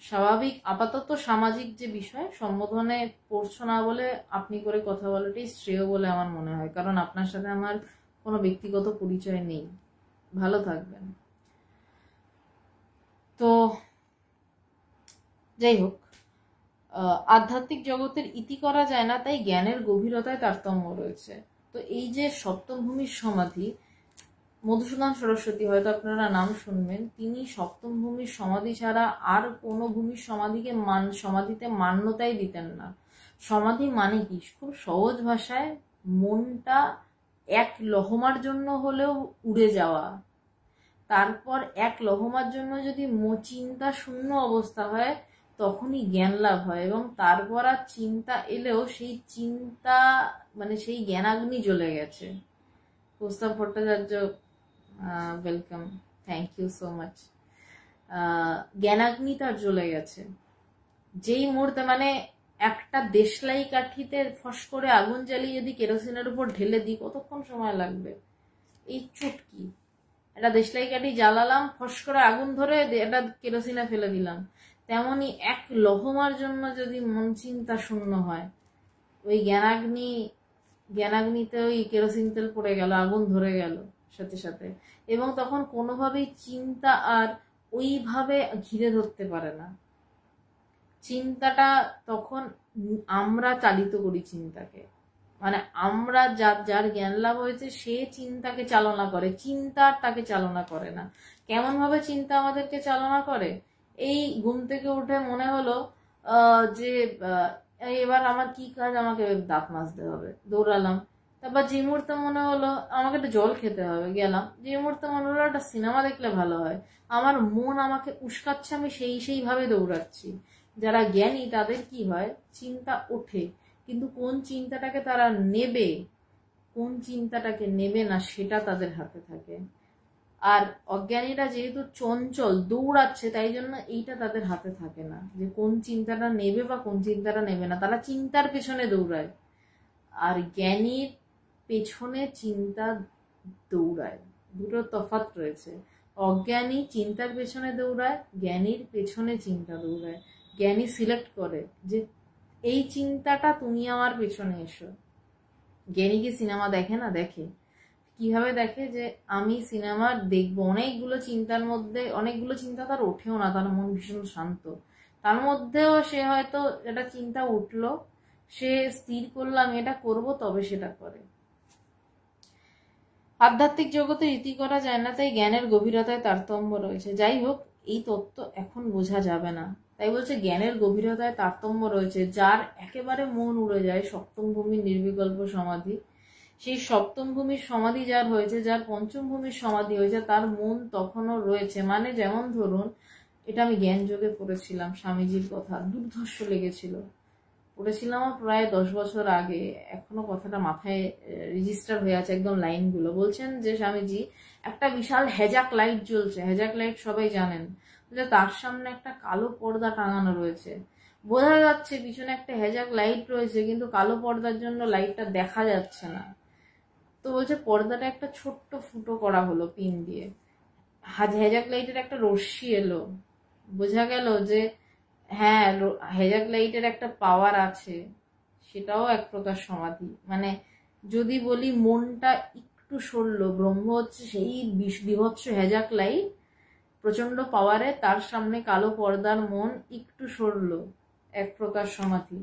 স্বাভাবিক আপাতত সামাজিক যে বিষয় সম্বোধনে পড়ছো না বলে আপনি করে কথা বলাটাই শ্রেয় বলে আমার মনে হয়, কারণ আপনার সাথে আমার কোনো ব্যক্তিগত পরিচয় নেই। ভালো থাকবেন। তো যাই হোক, আধ্যাত্মিক জগতের ইতি করা যায় না, তাই জ্ঞানের গভীরতায় তারতম্য রয়েছে। তো এই যে সপ্তম ভূমির সমাধি, মধুসূদন সরস্বতী, হয়তো আপনারা নাম শুনবেন, তিনি সপ্তম ভূমির সমাধি ছাড়া আর কোনো ভূমির সমাধিতে মান্যতাই দিতেন না। সমাধি মানে কি? খুব সহজ ভাষায় মনটা এক লহমার জন্য হলেও উড়ে যাওয়া, তারপর এক লহমার জন্য যদি চিন্তা শূন্য অবস্থা হয় তখনই জ্ঞান লাভ হয়, এবং তারপর আর চিন্তা এলেও সেই চিন্তা মানে সেই জ্ঞানাগ্নি জ্বলে গেছে। Kaustav Bhattacharya, welcome, thank you so much. জ্ঞানাগ্নি তার জ্বলে গেছে যেই মুহূর্তে, মানে একটা দেশলাই কাঠিতে ফস করে আগুন জ্বালিয়ে যদি কেরোসিনের উপর ঢেলে দিই কতক্ষণ সময় লাগবে? এই চুটকি একটা দেশলাই কাঠি জ্বালালাম, ফস করে আগুন ধরে এটা কেরোসিনে ফেলে দিলাম। তেমনি এক লহমার জন্য যদি মন চিন্তা শূন্য হয়, ওই জ্ঞানাগ্নিতে ওই কেরোসিন তেল পড়ে গেল, আগুন ধরে গেল সাথে সাথে, এবং তখন কোনোভাবেই চিন্তা আর ওইভাবে ঘিরে ধরতে পারে না। চিন্তাটা তখন আমরা চালিত করি চিন্তাকে, মানে আমরা যার জ্ঞান লাভ হয়েছে সে চিন্তাকে চালনা করে, চিন্তা তাকে চালনা করে না। কেমন ভাবে চিন্তা আমাদেরকে চালনা করে? এই ঘুম থেকে উঠে মনে হলো যে এবার আমার কি কাজ, আমাকে দাঁত মাজতে হবে, দৌড়ালাম। তারপর যে মুহূর্তে মনে হলো আমাকে একটা জল খেতে হবে, গেলাম। যে মুহূর্তে মনে হলো একটা সিনেমা দেখলে ভালো হয়, আমার মন আমাকে উস্কাচ্ছে, আমি সেইভাবে দৌড়াচ্ছি। যারা জ্ঞানী তাদের কি হয়, চিন্তা ওঠে, কিন্তু কোন চিন্তাটাকে তারা নেবে, কোন চিন্তাটাকে নেবে না, সেটা তাদের হাতে থাকে। আর অজ্ঞানীরা যেহেতু চঞ্চল, দৌড়াচ্ছে, তাই জন্য এইটা তাদের হাতে থাকে না, যে কোন চিন্তাটা নেবে বা কোন চিন্তাটা নেবে না। তারা চিন্তার পেছনে দৌড়ায়, আর জ্ঞানীর পেছনে চিন্তা দৌড়ায়। দুটো তফাৎ রয়েছে। অজ্ঞানী চিন্তার পেছনে দৌড়ায়, জ্ঞানীর পেছনে চিন্তা দৌড়ায়। জ্ঞানী সিলেক্ট করে যে এই চিন্তাটা তুমি আমার পেছনে এসো। জ্ঞানী কি সিনেমা দেখে না? দেখে। কিভাবে দেখে? যে আমি সিনেমা দেখবো, অনেকগুলো চিন্তার মধ্যে, অনেকগুলো চিন্তা তার ওঠেও না, তার মন ভীষণ শান্ত, তার মধ্যেও সে হয়তো এটা চিন্তা উঠলো, সে স্থির করলো আমি এটা করবো, তবে সেটা করে। আধ্যাত্মিক জগতে রীতি করা যায় না, তাই জ্ঞানের গভীরতায় তারতম্য রয়েছে। যাই হোক, এই তত্ত্ব এখন বোঝা যাবে না, তাই বলছে জ্ঞানের গভীরতায় তারতম্য রয়েছে। যার একেবারে মন উড়ে যায়, সপ্তম ভূমির নির্বিকল্প সমাধি, সেই সপ্তম ভূমির সমাধি যার হয়েছে, যার পঞ্চম ভূমির সমাধি হয়েছে, তার মন তখনও রয়েছে। মানে যেমন ধরুন, এটা আমি জ্ঞান যোগে পড়েছিলাম, স্বামীজির কথা, দুর্ধর্ষ লেগেছিল, পড়েছিলাম প্রায় 10 বছর আগে, এখনো কথাটা মাথায় রেজিস্টার হয়ে আছে একদম লাইনগুলো। বলছেন যে স্বামীজি, একটা বিশাল হেজাক লাইট জ্বলছে, হেজাক লাইট সবাই জানেন, যে তার সামনে একটা কালো পর্দা টাঙানো রয়েছে, বোঝা যাচ্ছে পিছনে একটা হেজাক লাইট রয়েছে, কিন্তু কালো পর্দার জন্য লাইটটা দেখা যাচ্ছে না। তো বলছে পর্দাটা একটা ছোট্ট ফুটো করা হলো পিন দিয়ে, হেজাক লাইটের একটা রশ্মি এলো, বোঝা গেল যে হ্যাঁ, হেজাক লাইটের একটা পাওয়ার আছে, সেটাও এক প্রকার সমাধি। মানে যদি বলি মনটা একটু সরল, ব্রহ্ম হচ্ছে সেই বিভৎস হেজাক লাইট, প্রচন্ড পাওয়ারে, তার সামনে কালো পর্দার মন একটু সরল, এক প্রকার সমাধি।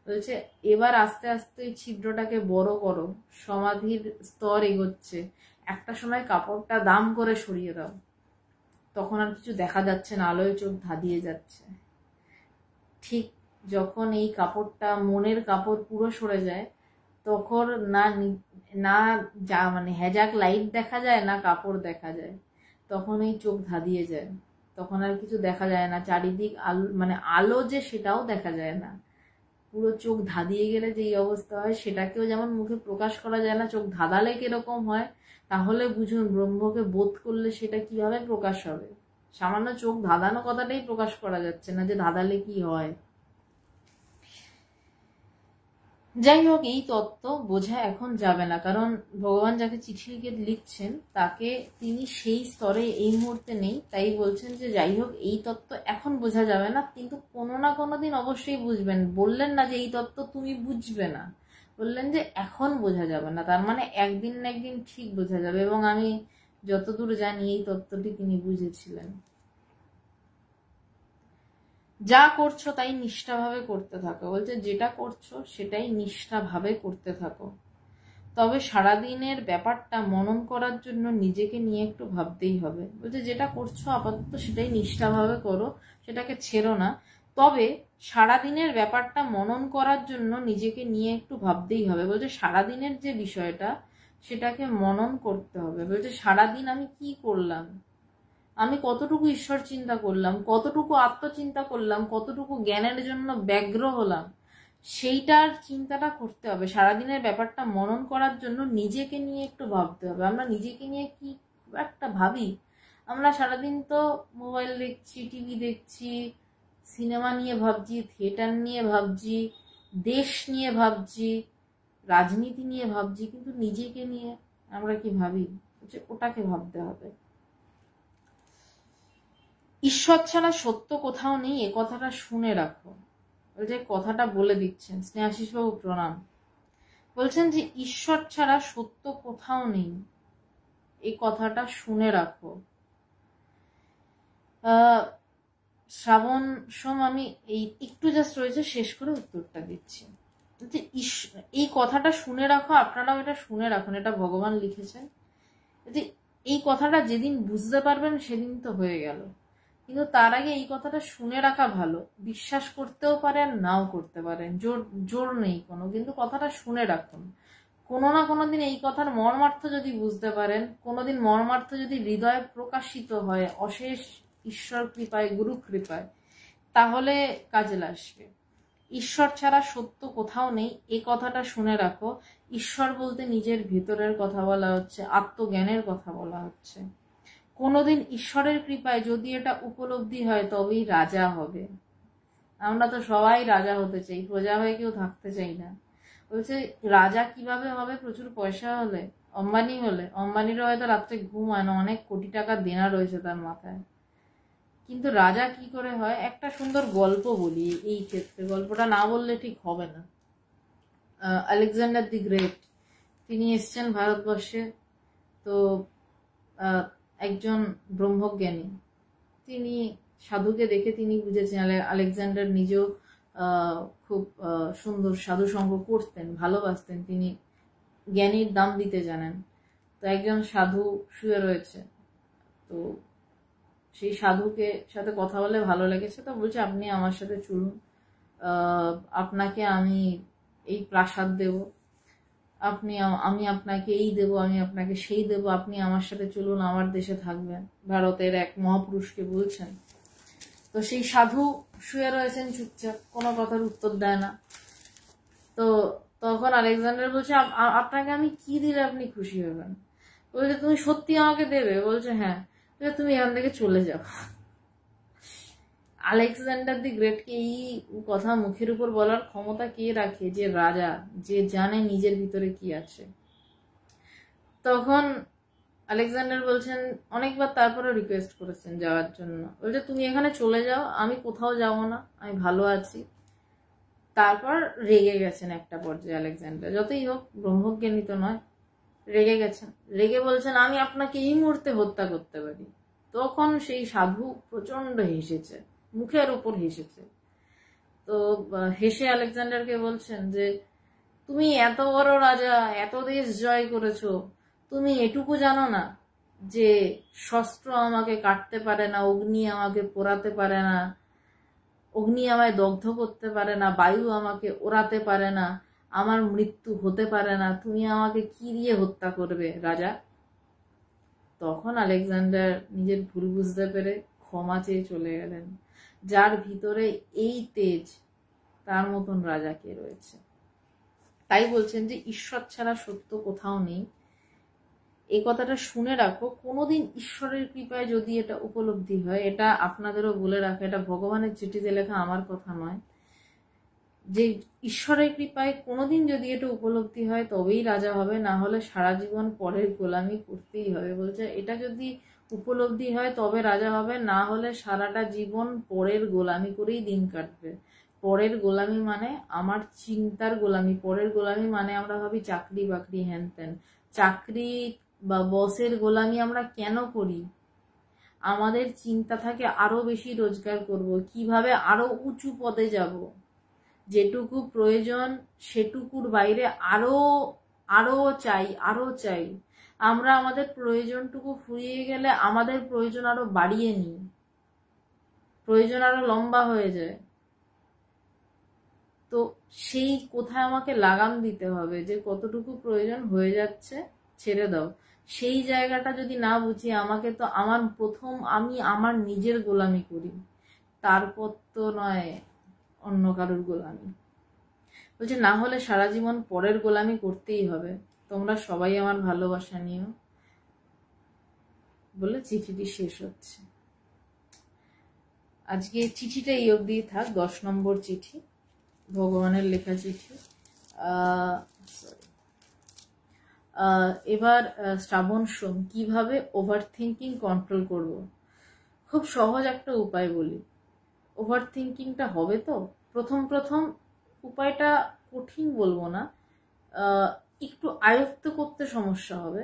বলছে এবার আস্তে আস্তে এই ছিদ্রটাকে বড় করো, সমাধির স্তর এগোচ্ছে, একটা সময় কাপড়টা দাম করে সরিয়ে দাও, তখন আর কিছু দেখা যাচ্ছে না, আলোয় চোখ ধাঁধিয়ে যাচ্ছে। ঠিক যখন এই কাপড়টা, মনের কাপড় পুরো সরে যায়, তখন না যা মানে হেজাক লাইট দেখা যায়, না কাপড় দেখা যায়, তখন এই চোখ ধাঁধিয়ে যায়, তখন আর কিছু দেখা যায় না, চারিদিক আলো, মানে আলো যে সেটাও দেখা যায় না। পুরো চোখ ধাঁধিয়ে গেলে যে অবস্থা হয়, সেটাকেও যেমন মুখে প্রকাশ করা যায় না, চোখ ধাঁধালে কিরকম হয়, তাহলে বুঝুন ব্রহ্মকে বোধ করলে সেটা কিভাবে প্রকাশ হবে। সামান্য চোখ ধাঁধানো কথাটাই প্রকাশ করা যাচ্ছে না, যে ধাঁধালে কি হয়। যাই হোক, এই তত্ত্ব বোঝা এখন যাবে না, কারণ ভগবান যাকে চিঠি লিখে লিখছেন তাকে, তিনি সেই স্তরে এই মুহূর্তে নেই। তাই বলছেন যে যাই হোক, এই তত্ত্ব এখন বোঝা যাবে না, কিন্তু কোনো না কোনো দিন অবশ্যই বুঝবেন। বললেন না যে এই তত্ত্ব তুমি বুঝবে না, বললেন যে এখন বোঝা যাবে না, তার মানে একদিন না একদিন ঠিক বোঝা যাবে। এবং আমি যতদূর জানি এই তত্ত্বটি তিনি বুঝেছিলেন। যা করছো তাই নিষ্ঠাভাবে করতে থাকো, বলছে যেটা করছো সেটাই নিষ্ঠাভাবে করতে থাকো, তবে সারাদিনের ব্যাপারটা মনন করার জন্য নিজেকে নিয়ে একটু ভাবতেই হবে। বলছে যেটা করছো আপাতত সেটাই নিষ্ঠাভাবে করো, সেটাকে ছেড়ো না, তবে সারাদিনের ব্যাপারটা মনন করার জন্য নিজেকে নিয়ে একটু ভাবতেই হবে। বলছে সারাদিনের যে বিষয়টা সেটাকে মনন করতে হবে। বলছে সারাদিন আমি কি করলাম, আমি কতটুকু ঈশ্বর চিন্তা করলাম, কতটুকু আত্মচিন্তা করলাম, কতটুকু জ্ঞানের জন্য ব্যগ্র হলাম, সেইটার চিন্তাটা করতে হবে। সারাদিনের ব্যাপারটা মনন করার জন্য নিজেকে নিয়ে একটু ভাবতে হবে। আমরা নিজেকে নিয়ে কি খুব একটা ভাবি? আমরা সারাদিন তো মোবাইল দেখছি, টিভি দেখছি, সিনেমা নিয়ে ভাবছি, থিয়েটার নিয়ে ভাবছি, দেশ নিয়ে ভাবছি, রাজনীতি নিয়ে ভাবছি, কিন্তু নিজেকে নিয়ে আমরা কি ভাবি? ওটাকে ভাবতে হবে। ঈশ্বর ছাড়া সত্য কোথাও নেই, এ কথাটা শুনে রাখো। যে কথাটা বলে দিচ্ছেন স্নেহাশিস বাবু, প্রণাম। বলছেন যে ঈশ্বর ছাড়া সত্য কোথাও নেই, এই কথাটা শুনে রাখো। শ্রাবণ সোম, আমি এই একটু জাস্ট রয়েছে, শেষ করে উত্তরটা দিচ্ছি। যে এই কথাটা শুনে রাখো, আপনারাও এটা শুনে রাখুন, এটা ভগবান লিখেছেন। যে এই কথাটা যেদিন বুঝতে পারবেন সেদিন তো হয়ে গেল, কিন্তু তার আগে এই কথাটা শুনে রাখা ভালো। বিশ্বাস করতেও পারেন, নাও করতে পারেন, জোর নেই কোনো, কিন্তু কথাটা শুনে রাখুন। কোনো না কোনো দিন এই কথার মর্মার্থ যদি বুঝতে পারেন, কোনোদিন মর্মার্থ যদি হৃদয়ে প্রকাশিত হয় অশেষ ঈশ্বর কৃপায়, গুরু কৃপায়, তাহলে কাজে আসবে। ঈশ্বর ছাড়া সত্য কোথাও নেই, এ কথাটা শুনে রাখো। ঈশ্বর বলতে নিজের ভিতরের কথা বলা হচ্ছে, আত্মজ্ঞানের কথা বলা হচ্ছে। কোনোদিন ঈশ্বরের কৃপায় যদি এটা উপলব্ধি হয় তবেই রাজা হবে। আমরা তো সবাই রাজা হতে চাই, প্রজা হয়ে কেউ থাকতে চাই না। বলছে রাজা কিভাবে হবে? প্রচুর পয়সা হলে, অম্বানি হলে। অম্বানিরও হয়তো রাত্রে ঘুম হয় না, অনেক কোটি টাকা দেনা রয়েছে তার মাথায়, কিন্তু রাজা কি করে হয়? একটা সুন্দর গল্প বলি এই ক্ষেত্রে, গল্পটা না বললে ঠিক হবে না। আলেকজান্ডার দি গ্রেট, তিনি এসছেন ভারতবর্ষে। তো একজন ব্রহ্মজ্ঞানী, তিনি সাধুকে দেখে তিনি বুঝেছেন, আলেকজান্ডার নিজেও খুব সুন্দর সাধু সঙ্গ করতেন, ভালোবাসতেন, তিনি জ্ঞানীর দাম দিতে জানেন। তো একজন সাধু শুয়ে রয়েছে, তো সেই সাধুকে সাথে কথা বলে ভালো লেগেছে, তো বলছে আপনি আমার সাথে চলুন, আপনাকে আমি এই প্রাসাদ দেব, আমি আপনাকে এই দেব, আমি আপনাকে সেই দেব, আপনি আমার সাথে চলুন, আমার দেশে থাকবেন। ভারতের এক মহাপুরুষকে বলছেন। তো সেই সাধু শুয়ে রয়েছেন চুপচাপ, কোনো কথার উত্তর দেয় না। তো তখন আলেকজান্ডার বলছে আপনাকে আমি কি দিলে আপনি খুশি হবেন? বলছে তুমি সত্যি আমাকে দেবে? বলছে হ্যাঁ। তুমি এখান থেকে চলে যাও। আলেকজান্ডার দি গ্রেটকে এই কথা মুখের উপর বলার ক্ষমতা কে রাখে? যে রাজা, যে জানে নিজের ভিতরে কি আছে। তখন আলেকজান্ডার বলছেন, অনেকবার তারপরে রিকোয়েস্ট করেছেন যাওয়ার জন্য, বলছে তুমি এখানে চলে যাও, আমি কোথাও যাব না, আমি ভালো আছি। তারপর রেগে গেছেন একটা পর্যায়ে আলেকজান্ডার, যতই হোক ব্রহ্মজ্ঞানী তো নয়, রেগে গেছেন। রেগে বলছেন আমি আপনাকে এই মুহূর্তে হত্যা করতে পারি। তখন সেই সাধু প্রচন্ড হেসেছে, মুখের উপর হেসেছে। তো হেসে আলেকজান্ডারকে বলছেন যে তুমি এত বড় রাজা, এত দেশ জয় করেছো, তুমি এটুকু জানো না যে শস্ত্র আমাকে কাটতে পারে না, অগ্নি আমাকে পোড়াতে পারে না, অগ্নি আমায় দগ্ধ করতে পারে না, বায়ু আমাকে ওড়াতে পারে না, আমার মৃত্যু হতে পারে না, তুমি আমাকে কি দিয়ে হত্যা করবে রাজা? তখন আলেকজান্ডার নিজের ভুল বুঝতে পেরে ক্ষমা চেয়ে চলে গেলেন। যার ভিতরে এই তেজ, তার মতন রাজা কে রয়েছে? তাই বলছেন যে ঈশ্বর ছাড়া সত্য কোথাও নেই, এই কথাটা শুনে রাখো। কোনোদিন ঈশ্বরের কৃপায় যদি এটা উপলব্ধি হয়, এটা আপনাদেরও বলে রাখা, এটা ভগবানের চিঠিতে লেখা, আমার কথা নয়, যে ঈশ্বরের কৃপায় কোনোদিন যদি এটা উপলব্ধি হয় তবেই রাজা হবে, না হলে সারা জীবন পরের গোলামি করতেই হবে। বলছে এটা যদি উপলব্ধি হয় তবে রাজা হবে, না হলে সারাটা জীবন পরের গোলামি করেই দিন কাটবে। পরের গোলামি মানে আমার চিন্তার গোলামি। পরের গোলামি মানে আমরা ভাবি চাকরি বাকরি হ্যান ত্যান। চাকরি বা বসের গোলামি আমরা কেন করি? আমাদের চিন্তা থাকে আরো বেশি রোজগার করব, কিভাবে আরো উঁচু পদে যাব, যেটুকু প্রয়োজন সেটুকুর বাইরে আরো আরো চাই, আরো চাই। আমরা আমাদের প্রয়োজনটুকু ফুরিয়ে গেলে আমাদের প্রয়োজন আরো বাড়িয়ে নিই, প্রয়োজন আরো লম্বা হয়ে যায়। তো সেই কোথায় আমাকে লাগাম দিতে হবে, যে কতটুকু প্রয়োজন হয়ে যাচ্ছে ছেড়ে দাও। সেই জায়গাটা যদি না বুঝি, আমাকে তো আমি আমার নিজের গোলামি করি, তারপর তো নয় অন্য কারোর গোলামি। বলছে না হলে সারা জীবন পরের গোলামি করতেই হবে, তোমরা সবাই আমার ভালোবাসা নিও বলে চিঠিটি শেষ হচ্ছে। আজকে চিঠিটা এই অবধি থাক, 10 নম্বর চিঠি, ভগবানের লেখা চিঠি। এবার শ্রাবণ সোম, কিভাবে ওভার থিঙ্কিং কন্ট্রোল করব। খুব সহজ একটা উপায় বলি। ওভার থিঙ্কিংটা হবে তো, প্রথম উপায়টা কঠিন বলবো না, একটু আয়ত্ত করতে সমস্যা হবে,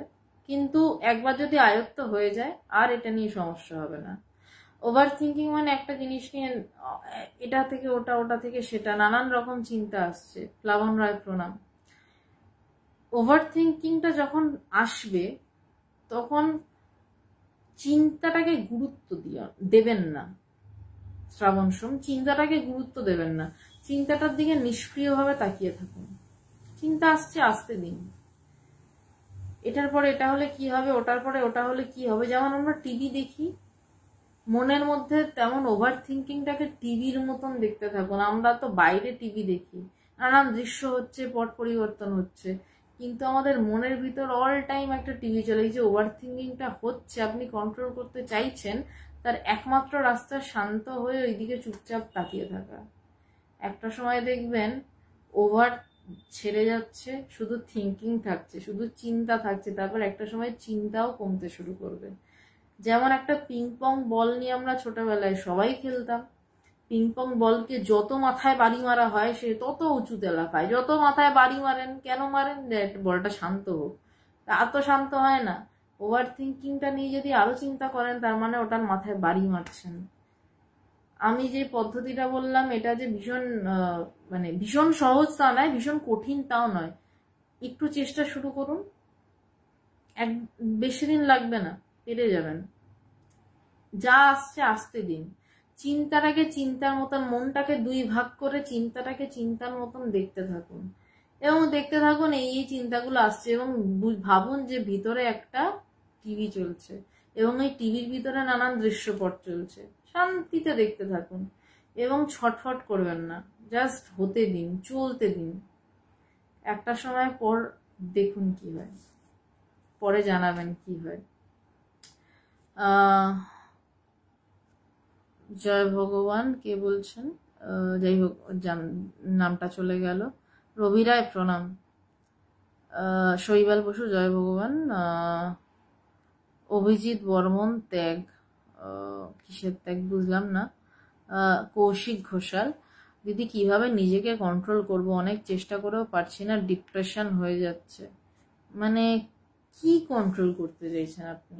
কিন্তু একবার যদি আয়ত্ত হয়ে যায় আর এটা নিয়ে সমস্যা হবে না। ওভার থিঙ্কিং মানে একটা জিনিস নিয়ে এটা থেকে ওটা, ওটা থেকে সেটা, নানান রকম চিন্তা আসছে। প্লাবন রায় প্রণাম। ওভার থিঙ্কিংটা যখন আসবে তখন চিন্তাটাকে গুরুত্ব দেবেন না। শ্রাবণ সোম, চিন্তাটাকে গুরুত্ব দেবেন না, চিন্তাটার দিকে নিষ্ক্রিয়ভাবে তাকিয়ে থাকুন। চিন্তা আসছে, আসতে দিন। এটার পরে এটা হলে কি হবে, ওটার পরে ওটা হলে কি হবে। যেমন আমরা টিভি দেখি, মনের মধ্যে তেমন ওভার থিঙ্কিংটাকে টিভির মতন দেখতে থাকুন। আমরা তো বাইরে টিভি দেখি, নানান দৃশ্য হচ্ছে, পট পরিবর্তন হচ্ছে, কিন্তু আমাদের মনের ভিতর অল টাইম একটা টিভি চলে। এই যে ওভার থিঙ্কিংটা হচ্ছে, আপনি কন্ট্রোল করতে চাইছেন, তার একমাত্র রাস্তা শান্ত হয়ে ওইদিকে চুপচাপ তাকিয়ে থাকা। একটা সময় দেখবেন ওভার ছেড়ে যাচ্ছে, শুধু থিঙ্কিং থাকছে, শুধু চিন্তা থাকছে। তারপর একটা সময় চিন্তাও কমতে শুরু করবে। যেমন একটা পিং পং বল নিয়ে আমরা ছোটবেলায় সবাই খেলতাম। পিং পং বলকে যত মাথায় বাড়ি মারা হয় সে তত উঁচুতে লাফায়। যত মাথায় বাড়ি মারেন, কেন মারেন? বলটা শান্ত হোক। তা তো শান্ত হয় না। ওভার থিঙ্কিংটা নিয়ে যদি আরো চিন্তা করেন, তার মানে ওটার মাথায় বাড়ি মারছেন। আমি যে পদ্ধতিটা বললাম এটা যে ভীষণ মানে ভীষণ সহজ তা নয়, ভীষণ কঠিন তাও নয়। একটু চেষ্টা শুরু করুন, বেশি দিন লাগবে না, পেরে যাবেন। যা আসছে আসতে দিন। চিন্তাটাকে চিন্তার মতন, মনটাকে 2 ভাগ করে চিন্তাটাকে চিন্তার মতন দেখতে থাকুন, এবং দেখতে থাকুন এই চিন্তাগুলো আসছে, এবং ভাবুন যে ভিতরে একটা টিভি চলছে এবং এই টিভির ভিতরে নানান দৃশ্যপট চলছে। শান্তিতে দেখতে থাকুন এবং ছটফট করবেন না, জাস্ট হতে দিন, চলতে দিন। একটা সময় পর দেখুন কি হয়, পরে জানাবেন কি হয়। জয় ভগবান, কে বলছেন? যাই হোক, নামটা চলে গেল। রবি রায় প্রণাম। শৈবাল বসু, জয় ভগবান। অভিজিৎ বর্মন, ত্যাগ, কিসের ত্যাগ বুঝলাম না। কৌশিক ঘোষাল, দিদি কিভাবে নিজেকে কন্ট্রোল করব, অনেক চেষ্টা করেও পারছি না, ডিপ্রেশন হয়ে যাচ্ছে। মানে কি কন্ট্রোল করতে চাইছেন আপনি?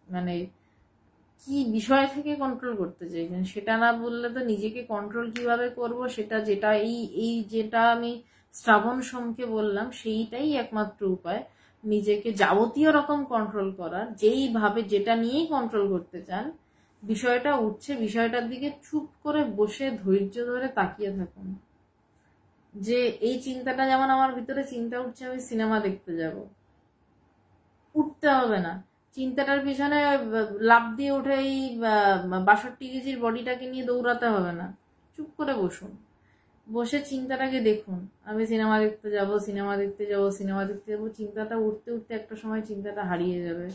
মানে কি বিষয় থেকে কন্ট্রোল করতে চাইছেন সেটা না বললে তো নিজেকে কন্ট্রোল কিভাবে করব সেটা, যেটা এই যেটা আমি শ্রাবণ সোমকে বললাম, সেইটাই একমাত্র উপায় নিজেকে যাবতীয় রকম কন্ট্রোল করার। যেইভাবে যেটা নিয়েই কন্ট্রোল করতে চান, বিষয়টা উঠছে, বিষয়টার দিকে চুপ করে বসে ধৈর্য ধরে তাকিয়ে থাকুন। যে এই চিন্তাটা, যেমন আমার ভিতরে চিন্তা উঠছে আমি সিনেমা দেখতে যাব, উঠতে হবে না, চিন্তাটার পিছনে লাফ দিয়ে উঠে এই 62 কেজির বডিটাকে নিয়ে দৌড়াতে হবে না। চুপ করে বসুন, বসে চিন্তাটাকে দেখুন, আমি সিনেমা দেখতে যাব, সিনেমা দেখতে যাব, সিনেমা দেখতে যাব। চিন্তাটা উঠতে উঠতে একটা সময় চিন্তাটা হারিয়ে যাবে।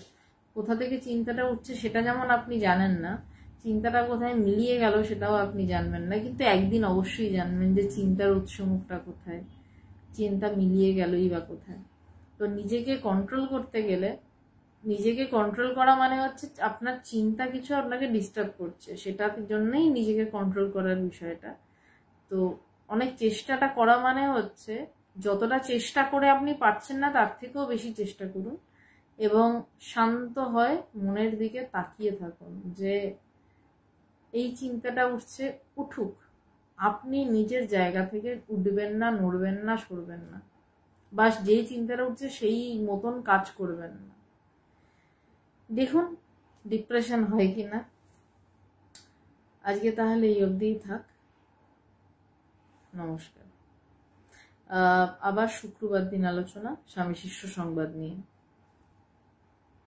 কোথা থেকে চিন্তাটা উঠছে সেটা যেমন আপনি জানেন না, চিন্তাটা কোথায় মিলিয়ে গেল সেটাও আপনি জানবেন না, কিন্তু একদিন অবশ্যই জানবেন যে চিন্তার উৎসমুখটা কোথায়, চিন্তা মিলিয়ে গেলই বা কোথায়। তো নিজেকে কন্ট্রোল করতে গেলে, নিজেকে কন্ট্রোল করা মানে হচ্ছে আপনার চিন্তা কিছু আপনাকে ডিস্টার্ব করছে, সেটার জন্যই নিজেকে কন্ট্রোল করার বিষয়টা। তো অনেক চেষ্টাটা করা মানে হচ্ছে যতটা চেষ্টা করে আপনি পারছেন না তার থেকেও বেশি চেষ্টা করুন, এবং শান্ত হয় মনের দিকে তাকিয়ে থাকুন যে এই চিন্তাটা উঠছে, উঠুক। আপনি নিজের জায়গা থেকে উঠবেন না, নড়বেন না, সরবেন না, বাস যেই চিন্তাটা উঠছে সেই মতন কাজ করবেন না। দেখুন ডিপ্রেশন হয় কিনা। আজকে তাহলে এই অবধিই থাক। নমস্কার। আবার শুক্রবার দিন আলোচনা স্বামী শিষ্য সংবাদ নিয়ে।